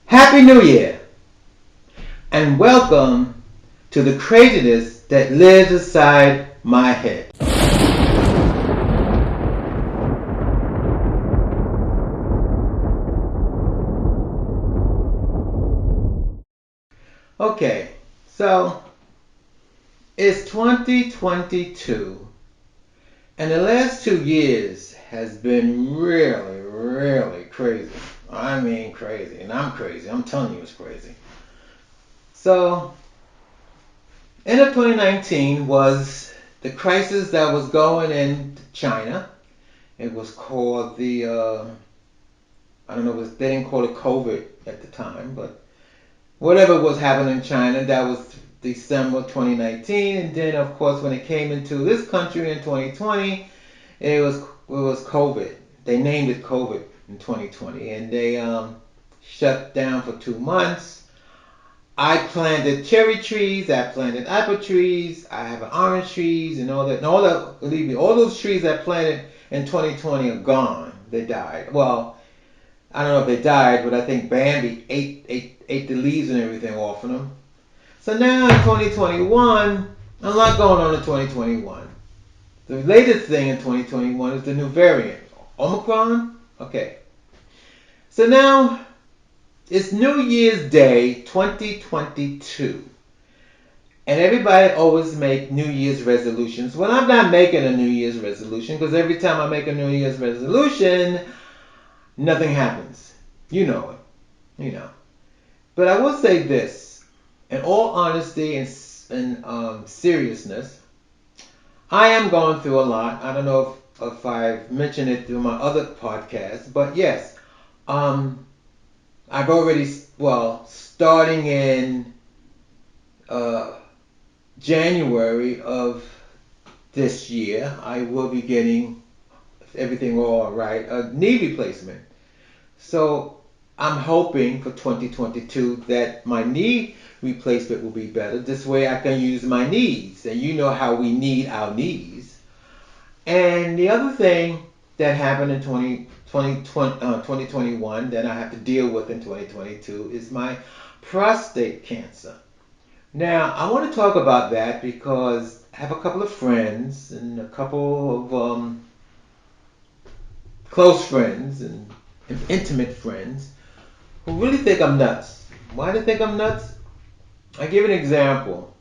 Happy New Year, and welcome to the craziness that lives inside my head. Okay, so it's 2022, and the last 2 years has been really, really crazy. I mean, crazy, and I'm crazy. I'm telling you, it's crazy. So, end of 2019 was the crisis that was going in China. It was called I don't know, they didn't call it COVID at the time, but whatever was happening in China, that was December 2019. And then, of course, when it came into this country in 2020, it was COVID. They named it COVID in 2020, and they shut down for 2 months. I planted cherry trees. I planted apple trees. I have orange trees and all that. And all that, believe me, all those trees I planted in 2020 are gone. They died. Well, I don't know if they died, but I think Bambi ate the leaves and everything off of them. So now in 2021, a lot going on in 2021. The latest thing in 2021 is the new variant, Omicron. Okay. So now it's New Year's Day 2022. And everybody always make New Year's resolutions. Well, I'm not making a New Year's resolution because every time I make a New Year's resolution, nothing happens. You know it. You know. But I will say this, in all honesty and seriousness, I am going through a lot. I don't know if I've mentioned it through my other podcasts, but yes, um, I've already, well, starting in uh, January of this year, I will be getting, if everything all right, a knee replacement. So I'm hoping for 2022 that my knee replacement will be better. This way I can use my knees. And you know how we need our knees. And the other thing that happened in 2021 that I have to deal with in 2022 is my prostate cancer. Now, I want to talk about that because I have a couple of friends and a couple of close friends and intimate friends who really think I'm nuts. Why do they think I'm nuts? I give an example.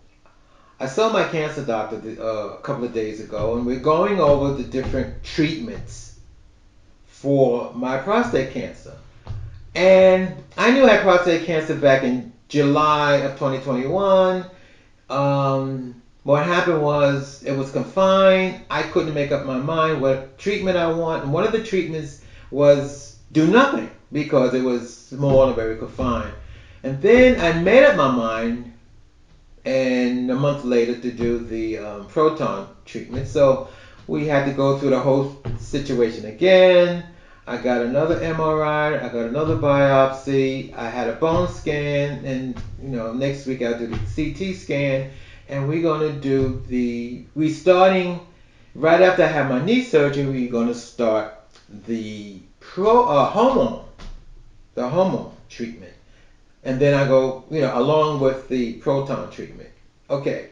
I saw my cancer doctor a couple of days ago, and we're going over the different treatments for my prostate cancer. And I knew I had prostate cancer back in July of 2021. What happened was it was confined. I couldn't make up my mind what treatment I want. And one of the treatments was do nothing because it was small and very confined. And then I made up my mind, and a month later to do the proton treatment. So we had to go through the whole situation again. I got another MRI. I got another biopsy. I had a bone scan, and next week I'll do the CT scan, and we're gonna do we starting right after I have my knee surgery. We're gonna start the hormone treatment, and then I go, along with the proton treatment. Okay.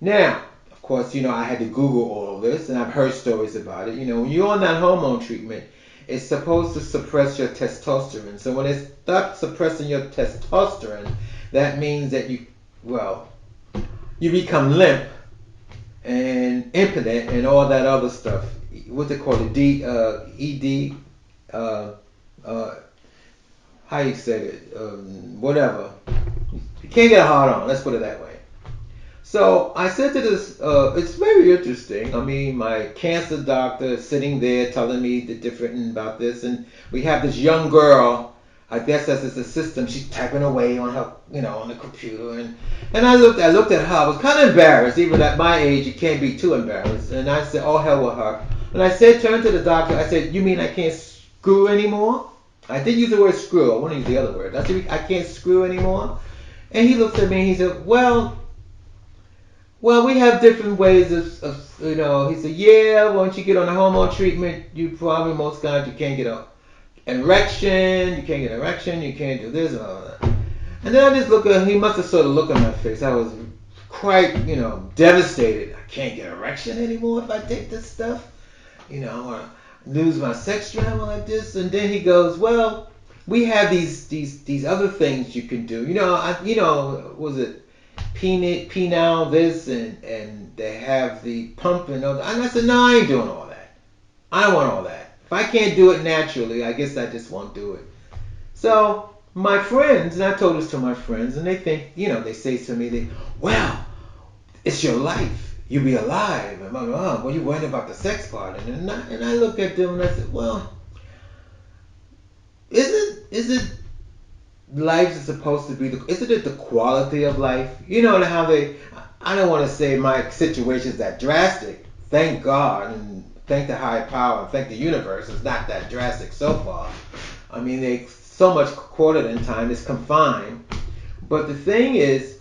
Now, of course, I had to Google all of this, and I've heard stories about it. When you're on that hormone treatment, it's supposed to suppress your testosterone. So when it stops suppressing your testosterone, that means that you become limp and impotent and all that other stuff. What they call it, ED, uh, uh, how you say it, whatever. You can't get a hard on. Let's put it that way. So I said to this, it's very interesting. I mean, my cancer doctor is sitting there telling me the different about this, and we have this young girl. I guess that's his assistant. She's typing away on her, on the computer, and I looked at her. I was kind of embarrassed, even at my age. You can't be too embarrassed. And I said, "Oh hell with her." And I turned to the doctor. I said, "You mean I can't screw anymore?" I did use the word screw. I want to use the other word. I said, "I can't screw anymore." And he looked at me and he said, well, we have different ways he said, yeah, once you get on the hormone treatment, you probably most guys you can't get erection, you can't get erection, you can't do this, blah, blah, blah. And then I just look at, he must have sort of looked at my face. I was quite, devastated. I can't get erection anymore if I take this stuff. I want to lose my sex drive like this. And then he goes, well, we have these other things you can do. Was it penile this and they have the pump and all that. And I said, no, I ain't doing all that. I don't want all that. If I can't do it naturally, I guess I just won't do it. So my friends, and I told this to my friends, and they think, they say to me, well, it's your life. You be alive. And I'm like, oh, well, you worried about the sex part. And I look at them and I said, well, is it life is supposed to be isn't it the quality of life? You know how I don't want to say my situation is that drastic. Thank God and thank the higher power and thank the universe. It's not that drastic so far. I mean, they so much quartered in time is confined. But the thing is,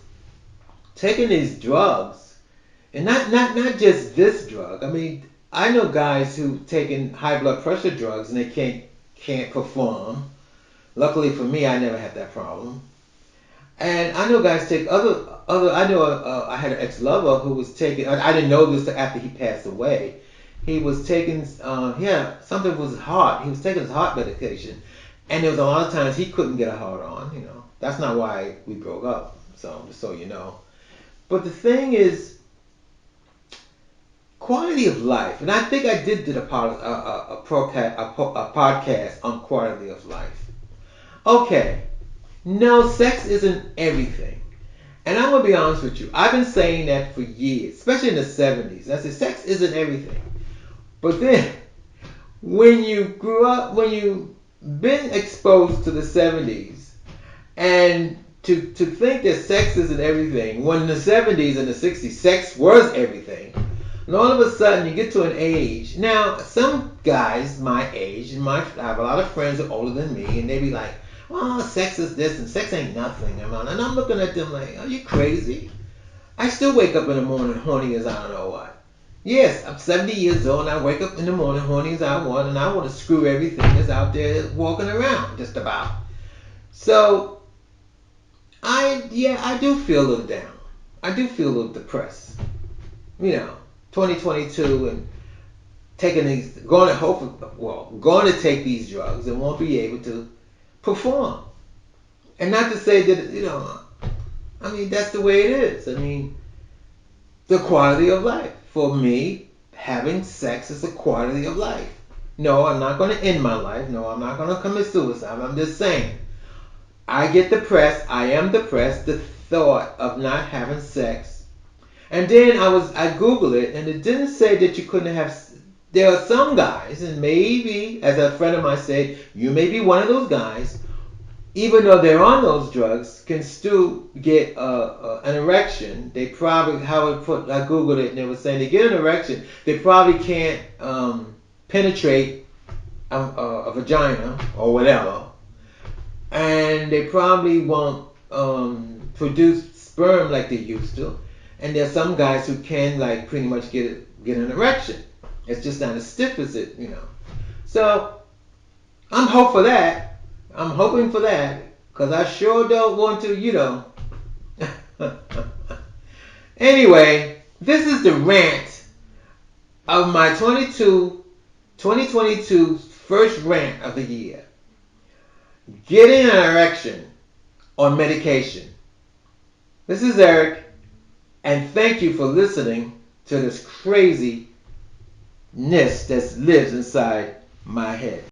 taking these drugs, and not just this drug. I mean, I know guys who've taken high blood pressure drugs and they can't perform. Luckily for me, I never had that problem. And I know guys take other. I know I had an ex-lover who was taking. I didn't know this after he passed away. He was taking. Something with his heart. He was taking his heart medication, and there was a lot of times he couldn't get a hard on. That's not why we broke up. So just so you know. But the thing is, quality of life, and I think I did a podcast on quality of life. Okay, no, sex isn't everything. And I'm going to be honest with you. I've been saying that for years, especially in the 70s. I said, sex isn't everything. But then, when you grew up, when you've been exposed to the 70s, and to think that sex isn't everything, when in the 70s and the 60s, sex was everything. And all of a sudden, you get to an age. Now, some guys my age, I have a lot of friends who are older than me, and they be like, well, sex is this and sex ain't nothing. And I'm looking at them like, are you crazy? I still wake up in the morning horny as I don't know what. Yes, I'm 70 years old and I wake up in the morning horny as I want and I want to screw everything that's out there walking around, just about. So, I do feel a little down. I do feel a little depressed. 2022 and taking these, going to take these drugs and won't be able to perform. And not to say that, I mean, that's the way it is. I mean, the quality of life. For me, having sex is a quality of life. No, I'm not going to end my life. No, I'm not going to commit suicide. I'm just saying, I get depressed. I am depressed. The thought of not having sex. And then I Googled it, and it didn't say that you couldn't have. There are some guys, and maybe, as a friend of mine said, you may be one of those guys, even though they're on those drugs, can still get an erection. They probably, I Googled it and they were saying they get an erection, they probably can't penetrate a vagina or whatever. And they probably won't produce sperm like they used to. And there's some guys who can like pretty much get an erection. It's just not as stiff as it. So I'm hoping for that because I sure don't want to. Anyway, this is the rant of my 2022 first rant of the year. Getting an erection on medication. This is Eric, and thank you for listening to this craziness that lives inside my head.